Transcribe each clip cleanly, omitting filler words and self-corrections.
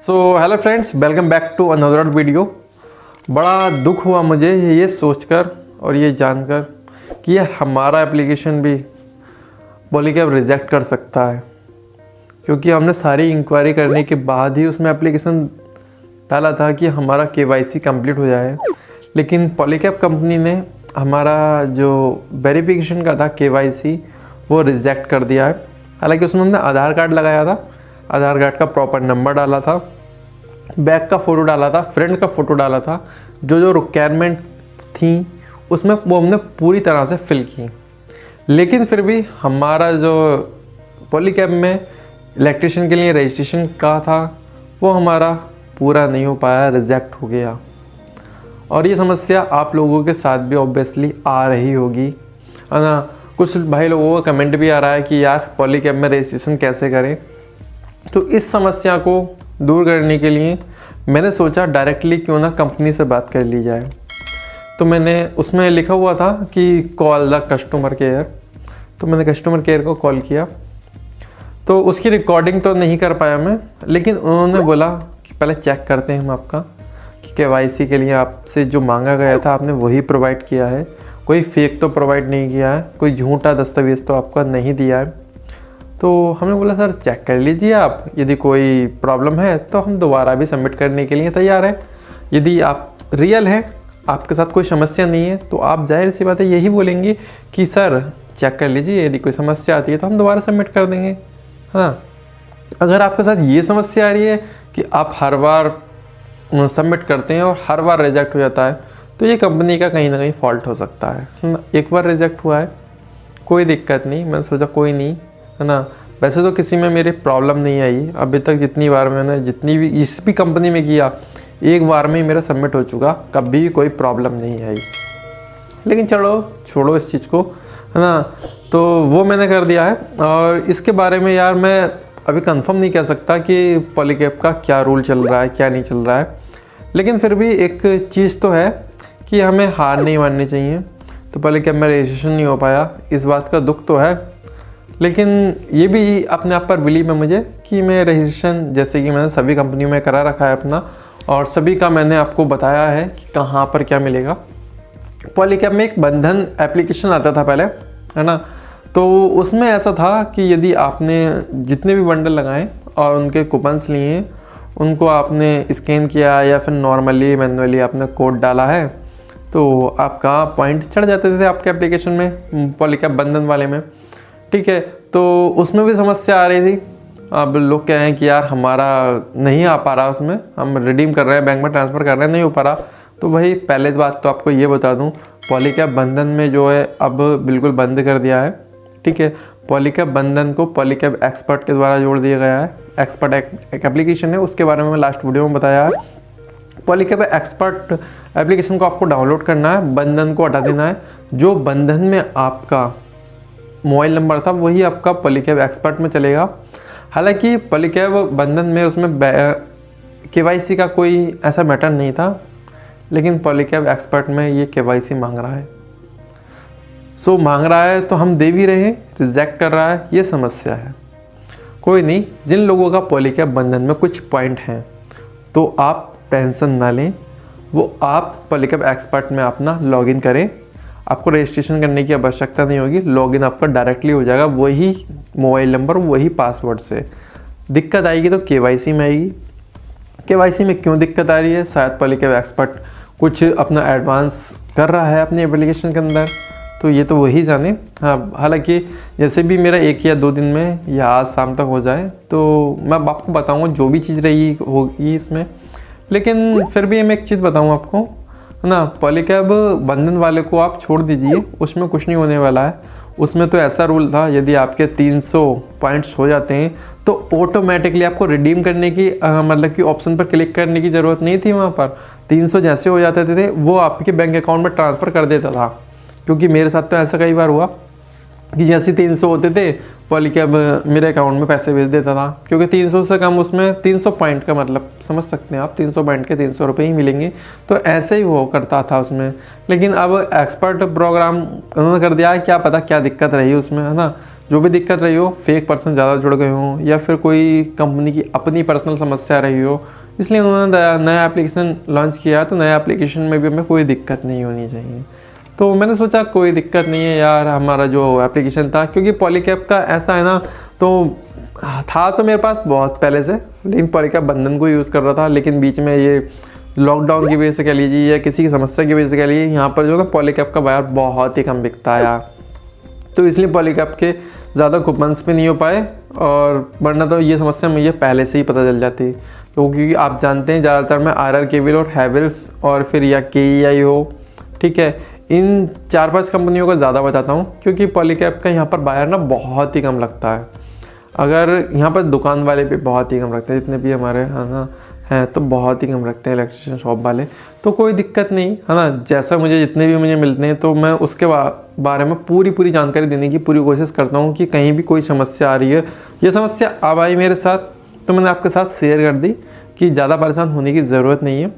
Hello friends, welcome back to another video. बड़ा दुख हुआ मुझे ये सोचकर और ये जानकर कि यार हमारा एप्लीकेशन भी पॉलीकैब रिजेक्ट कर सकता है, क्योंकि हमने सारी इंक्वायरी करने के बाद ही उसमें एप्लीकेशन डाला था कि हमारा KYC कंप्लीट हो जाए। लेकिन पॉलीकैब कंपनी ने हमारा जो वेरिफिकेशन का था KYC वो रिजेक्ट कर दिया है। हालांकि उसमें हमने आधार कार्ड लगाया था, आधार कार्ड का प्रॉपर नंबर डाला था, बैक का फ़ोटो डाला था, फ्रंट का फ़ोटो डाला था, जो रिक्वायरमेंट थी उसमें वो हमने पूरी तरह से फिल की। लेकिन फिर भी हमारा जो पॉलीकैब में इलेक्ट्रिशियन के लिए रजिस्ट्रेशन का था वो हमारा पूरा नहीं हो पाया, रिजेक्ट हो गया। और ये समस्या आप लोगों के साथ भी ऑब्वियसली आ रही होगी, है ना। कुछ भाई लोगों का कमेंट भी आ रहा है कि यार पॉलीकैब में रजिस्ट्रेशन कैसे करें। तो इस समस्या को दूर करने के लिए मैंने सोचा डायरेक्टली क्यों ना कंपनी से बात कर ली जाए। तो मैंने उसमें लिखा हुआ था कि कॉल द कस्टमर केयर, तो मैंने कस्टमर केयर को कॉल किया। तो उसकी रिकॉर्डिंग तो नहीं कर पाया मैं, लेकिन उन्होंने बोला कि पहले चेक करते हैं हम आपका कि KYC के लिए आपसे जो मांगा गया था आपने वही प्रोवाइड किया है, कोई फेक तो प्रोवाइड नहीं किया है, कोई झूठा दस्तावेज़ तो आपका नहीं दिया है। तो हमने बोला सर चेक कर लीजिए आप, यदि कोई प्रॉब्लम है तो हम दोबारा भी सबमिट करने के लिए तैयार हैं। यदि आप रियल हैं, आपके साथ कोई समस्या नहीं है, तो आप जाहिर सी बात है यही बोलेंगे कि सर चेक कर लीजिए, यदि कोई समस्या आती है तो हम दोबारा सबमिट कर देंगे। हाँ, अगर आपके साथ ये समस्या आ रही है कि आप हर बार सबमिट करते हैं और हर बार रिजेक्ट हो जाता है, तो ये कंपनी का कहीं ना कहीं फॉल्ट हो सकता है। एक बार रिजेक्ट हुआ है, कोई दिक्कत नहीं, मैंने सोचा कोई नहीं, है ना। वैसे तो किसी में मेरी प्रॉब्लम नहीं आई अभी तक, जितनी बार मैंने जितनी भी इस भी कंपनी में किया, एक बार में ही मेरा सबमिट हो चुका, कभी कोई प्रॉब्लम नहीं आई। लेकिन चलो छोड़ो इस चीज़ को, है ना। तो वो मैंने कर दिया है, और इसके बारे में यार मैं अभी कंफर्म नहीं कह सकता कि पॉलीकैब का क्या रूल चल रहा है क्या नहीं चल रहा है। लेकिन फिर भी एक चीज़ तो है कि हमें हार नहीं माननी चाहिए। तो पॉलीकैब में रजिस्ट्रेशन नहीं हो पाया, इस बात का दुख तो है, लेकिन ये भी अपने आप पर बिलीव है मुझे कि मैं रजिस्ट्रेशन जैसे कि मैंने सभी कंपनियों में करा रखा है अपना, और सभी का मैंने आपको बताया है कि कहाँ पर क्या मिलेगा। पॉलीकैब में एक बंधन एप्लीकेशन आता था पहले, है ना। तो उसमें ऐसा था कि यदि आपने जितने भी बंडल लगाए और उनके कूपन्स लिए, उनको आपने स्कैन किया या फिर नॉर्मली मैनुअली आपने कोड डाला है, तो आपका पॉइंट चढ़ जाते थे आपके एप्लीकेशन में, पॉलीकैब बंधन वाले में। ठीक है, तो उसमें भी समस्या आ रही थी। अब लोग कह रहे हैं कि यार हमारा नहीं आ पा रहा, उसमें हम रिडीम कर रहे हैं, बैंक में ट्रांसफ़र कर रहे हैं, नहीं हो पा रहा। तो भाई पहले बात तो आपको ये बता दूं, पॉलीकैब बंधन में जो है अब बिल्कुल बंद कर दिया है। ठीक है, पॉलीकैब बंधन को पॉलीकैब एक्सपर्ट के द्वारा जोड़ दिया गया है। एक्सपर्ट एक एप्लीकेशन है, उसके बारे में मैं लास्ट वीडियो में बताया है। पॉलीकैब एक्सपर्ट एप्लीकेशन को आपको डाउनलोड करना है, बंधन को हटा देना है। जो बंधन में आपका मोबाइल नंबर था वही आपका पॉलीकैब एक्सपर्ट में चलेगा। हालांकि पॉलीकैब बंधन में उसमें KYC का कोई ऐसा मैटर नहीं था, लेकिन पॉलीकैब एक्सपर्ट में ये KYC मांग रहा है। सो मांग रहा है तो हम दे भी रहे हैं, रिजेक्ट कर रहा है, ये समस्या है। कोई नहीं, जिन लोगों का पॉलीकैब बंधन में कुछ पॉइंट हैं तो आप टेंशन ना लें, वो आप पॉलीकैब एक्सपर्ट में अपना लॉगिन करें। आपको रजिस्ट्रेशन करने की आवश्यकता नहीं होगी, लॉगिन आपका डायरेक्टली हो जाएगा, वही मोबाइल नंबर वही पासवर्ड से। दिक्कत आएगी तो KYC में आएगी। KYC में क्यों दिक्कत आ रही है, शायद पॉलीकैब एक्सपर्ट कुछ अपना एडवांस कर रहा है अपने एप्लीकेशन के अंदर, तो ये तो वही जाने। हाँ, हालांकि जैसे भी मेरा 1 या 2 दिन में या आज शाम तक हो जाए तो मैं आपको बताऊँगा जो भी चीज़ रही होगी इसमें। लेकिन फिर भी मैं एक चीज़ बताऊँ आपको, है ना, पॉलीकैब बंधन वाले को आप छोड़ दीजिए, उसमें कुछ नहीं होने वाला है। उसमें तो ऐसा रूल था, यदि आपके 300 पॉइंट्स हो जाते हैं तो ऑटोमेटिकली आपको रिडीम करने की मतलब कि ऑप्शन पर क्लिक करने की ज़रूरत नहीं थी। वहाँ पर 300 जैसे हो जाते थे वो आपके बैंक अकाउंट में ट्रांसफ़र कर देता था। क्योंकि मेरे साथ तो ऐसा कई बार हुआ कि जैसे 300 होते थे पॉलीकैब मेरे अकाउंट में पैसे भेज देता था, क्योंकि 300 से कम उसमें 300 पॉइंट का मतलब समझ सकते हैं आप, 300 पॉइंट के 300 रुपये ही मिलेंगे, तो ऐसे ही वो करता था उसमें। लेकिन अब एक्सपर्ट प्रोग्राम उन्होंने कर दिया है, क्या पता क्या दिक्कत रही उसमें, है ना। जो भी दिक्कत रही हो, फेक पर्सन ज़्यादा जुड़ गए हों या फिर कोई कंपनी की अपनी पर्सनल समस्या रही हो, इसलिए उन्होंने नया एप्लीकेशन लॉन्च किया। तो नया एप्लीकेशन में भी हमें कोई दिक्कत नहीं होनी चाहिए। तो मैंने सोचा कोई दिक्कत नहीं है यार, हमारा जो एप्लीकेशन था, क्योंकि पॉलीकैब का ऐसा है ना, तो था तो मेरे पास बहुत पहले से, लेकिन पॉलीकैब बंधन को यूज़ कर रहा था। लेकिन बीच में ये लॉकडाउन की वजह से कह लीजिए या किसी की समस्या की वजह से कह लीजिए, यहाँ पर जो ना पॉलीकैब का बाजार बहुत ही कम बिकता है यार। तो इसलिए पॉलीकैब के ज़्यादा कूपन्स भी नहीं हो पाए, और वरना तो ये समस्या मुझे पहले से ही पता चल जाती, क्योंकि आप जानते हैं ज़्यादातर मैं RR केबल और हैवेल्स और फिर या KEI हो, ठीक है, इन 4-5 कंपनियों का ज़्यादा बताता हूँ, क्योंकि पॉलीकैब का यहाँ पर बाजार ना बहुत ही कम लगता है। अगर यहाँ पर दुकान वाले भी बहुत ही कम रखते हैं, जितने भी हमारे है ना हैं, तो बहुत ही कम रखते हैं इलेक्ट्रिशियन शॉप वाले। तो कोई दिक्कत नहीं है ना, जैसा मुझे जितने भी मुझे मिलते हैं तो मैं उसके बारे में पूरी जानकारी देने की पूरी कोशिश करता हूँ कि कहीं भी कोई समस्या आ रही है, ये समस्या अब आई मेरे साथ तो मैंने आपके साथ शेयर कर दी कि ज़्यादा परेशान होने की ज़रूरत नहीं है।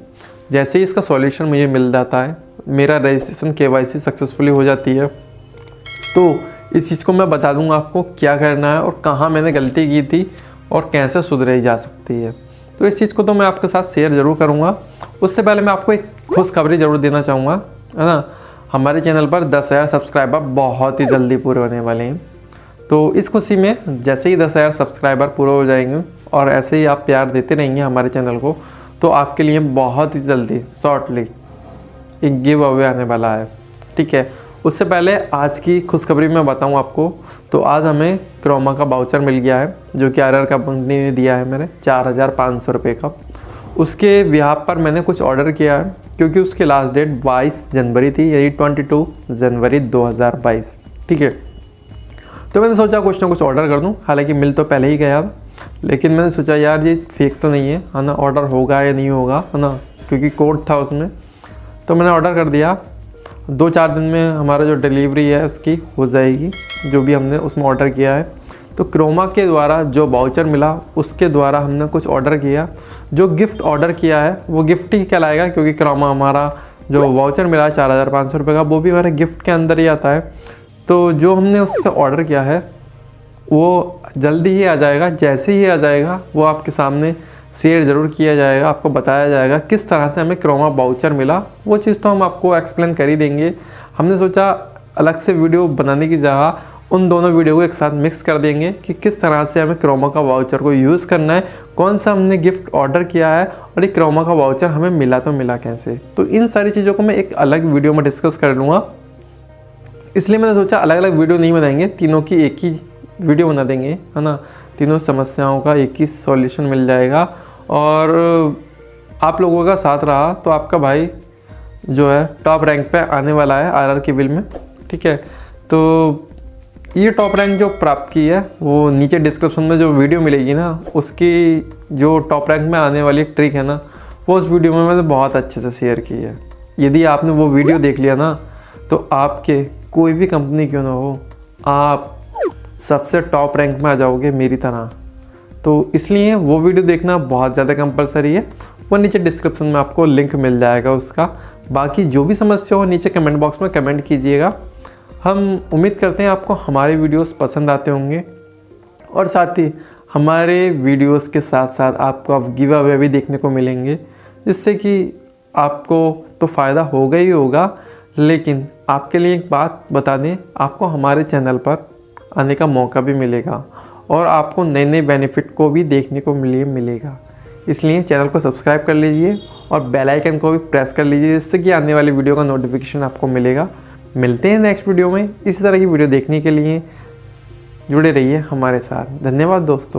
जैसे ही इसका सॉल्यूशन मुझे मिल जाता है, मेरा रजिस्ट्रेशन KYC सक्सेसफुली हो जाती है, तो इस चीज़ को मैं बता दूंगा आपको क्या करना है और कहाँ मैंने गलती की थी और कैसे सुधराई जा सकती है। तो इस चीज़ को तो मैं आपके साथ शेयर ज़रूर करूँगा। उससे पहले मैं आपको एक खुशखबरी ज़रूर देना चाहूँगा, है ना। हमारे चैनल पर 10,000 सब्सक्राइबर बहुत ही जल्दी पूरे होने वाले हैं। तो इस खुशी में जैसे ही 10,000 सब्सक्राइबर पूरे हो जाएंगे और ऐसे ही आप प्यार देते रहेंगे हमारे चैनल को, तो आपके लिए बहुत ही जल्दी शॉर्टली एक गिव अवे आने वाला है, ठीक है। उससे पहले आज की खुशखबरी मैं बताऊं आपको, तो आज हमें क्रोमा का वाउचर मिल गया है, जो कि RR कंपनी ने दिया है मेरे 4,500 रुपये का। उसके बिहाफ पर मैंने कुछ ऑर्डर किया है, क्योंकि उसकी लास्ट डेट 22 जनवरी थी, यही 22 जनवरी 2022, ठीक है। तो मैंने सोचा कुछ ना कुछ ऑर्डर कर दूं। हालांकि मिल तो पहले ही गया, लेकिन मैंने सोचा यार ये फेक तो नहीं है ना, ऑर्डर होगा या नहीं होगा, है ना, क्योंकि कोड था उसमें। तो मैंने ऑर्डर कर दिया। 2-4 दिन में हमारा जो डिलीवरी है उसकी हो जाएगी, जो भी हमने उसमें ऑर्डर किया है। तो क्रोमा के द्वारा जो वाउचर मिला उसके द्वारा हमने कुछ ऑर्डर किया। जो गिफ्ट ऑर्डर किया है वो गिफ्ट ही कहलाएगा, क्योंकि क्रोमा हमारा जो वाउचर मिला है 4,500 रुपये का, वो भी हमारे गिफ्ट के अंदर ही आता है। तो जो हमने उससे ऑर्डर किया है वो जल्दी ही आ जाएगा। जैसे ही आ जाएगा वो आपके सामने शेयर ज़रूर किया जाएगा, आपको बताया जाएगा किस तरह से हमें क्रोमा वाउचर मिला। वो चीज़ तो हम आपको एक्सप्लेन कर ही देंगे। हमने सोचा अलग से वीडियो बनाने की जगह उन दोनों वीडियो को एक साथ मिक्स कर देंगे कि किस तरह से हमें क्रोमा का वाउचर को यूज़ करना है, कौन सा हमने गिफ्ट ऑर्डर किया है और ये क्रोमा का वाउचर हमें मिला तो मिला कैसे। तो इन सारी चीज़ों को मैं एक अलग वीडियो में डिस्कस कर लूँगा, इसलिए मैंने सोचा अलग अलग वीडियो नहीं बनाएंगे, तीनों की एक ही वीडियो बना देंगे, है ना। तीनों समस्याओं का एक ही सॉल्यूशन मिल जाएगा। और आप लोगों का साथ रहा तो आपका भाई जो है टॉप रैंक पे आने वाला है RR केबल में, ठीक है। तो ये टॉप रैंक जो प्राप्त की है वो नीचे डिस्क्रिप्शन में जो वीडियो मिलेगी ना, उसकी जो टॉप रैंक में आने वाली ट्रिक है ना, वो उस वीडियो में मैंने बहुत अच्छे से शेयर की है। यदि आपने वो वीडियो देख लिया ना, तो आपके कोई भी कंपनी क्यों ना हो, आप सबसे टॉप रैंक में आ जाओगे मेरी तरह। तो इसलिए वो वीडियो देखना बहुत ज़्यादा कंपलसरी है। वो नीचे डिस्क्रिप्शन में आपको लिंक मिल जाएगा उसका। बाकी जो भी समस्या हो नीचे कमेंट बॉक्स में कमेंट कीजिएगा। हम उम्मीद करते हैं आपको हमारे वीडियोस पसंद आते होंगे, और साथ ही हमारे वीडियोस के साथ साथ आपको अब गिव अवे भी देखने को मिलेंगे, जिससे कि आपको तो फ़ायदा होगा ही होगा। लेकिन आपके लिए एक बात बता दें, आपको हमारे चैनल पर आने का मौका भी मिलेगा और आपको नए नए बेनिफिट को भी देखने को मिलेगा। इसलिए चैनल को सब्सक्राइब कर लीजिए और बेल आइकन को भी प्रेस कर लीजिए, जिससे कि आने वाली वीडियो का नोटिफिकेशन आपको मिलेगा। मिलते हैं नेक्स्ट वीडियो में। इसी तरह की वीडियो देखने के लिए जुड़े रहिए हमारे साथ। धन्यवाद दोस्तों।